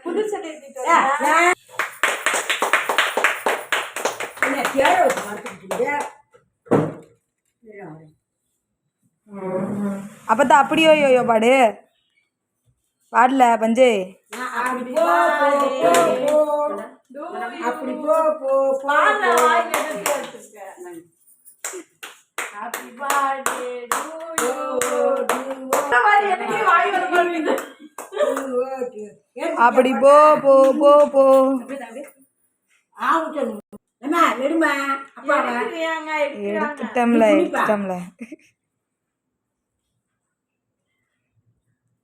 புது சட்டை அப்பதான் அப்படியோ யோயோ பாடு பாடல பஞ்சு. அப்படி போ போ ஹாப்பி பர்த்டே டு யூ. அப்படி போ போ போ போ. எடுத்துட்டோம்ல எடுத்துட்டோம்ல.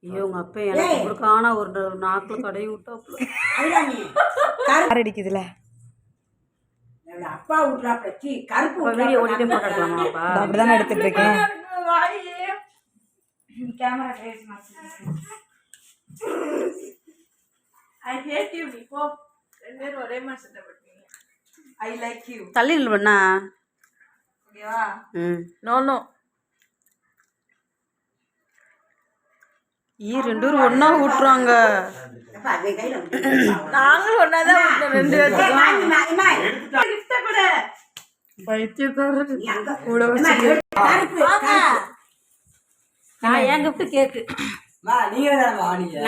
ஐயோ உங்க அப்பா எனக்கு கொடுக்கான ஒரு நாக்குல கடையை விட்டாப்புல அடிக்குதுல. அப்பா விட்றாப்பி கருப்பு வீடியோ ஓடிட்டே போட்டுக்கலாமா? அப்பா அப்படிதானே எடுத்துட்டு இருக்கேன். Camera I hate you Nico. ரெண்டு பேரும் ஒரே மாதிரி சட்டை போட்டீங்க. I like you. தள்ளி நில்லு பண்ணா. ஓகேவா? No no. ரெண்டு பேரும் ஒண்ணா ஊட்டுறாங்க. நாங்களும் ஒண்ணாதான் ஊட்டுறோம் ரெண்டு பேரும். கிஃப்ட் கொடு. பைத்தியக்காரர் கூட வச்சு. நான் ஏன் கிஃப்ட் கேக்கு.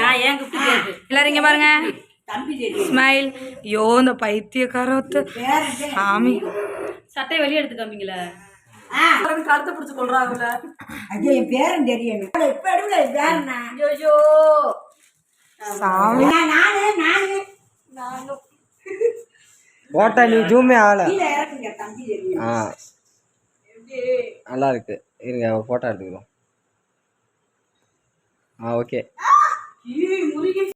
நான் ஏன் கிஃப்ட் கேக்கு. எல்லாரும் இங்க பாருங்க. ஸ்மைல். ஐயோ இந்த பைத்தியக்காரத்து சாமி. சட்டையை வெளியே எடுத்து காமிங்களா? கழுத்தை பிடிச்சு கொள்றாங்கல்ல. ஐயோ என் பேரும் தெரியும். இப்ப எடுக்கல பேருண்ணா. ஐயோ சாமி. நானும் போட்டா நீ ஜூமே ஆகல. தம்பி தெரியும். நல்லா இருக்கு. இருங்க போட்டோ எடுத்துக்கிறோம். ஓகே.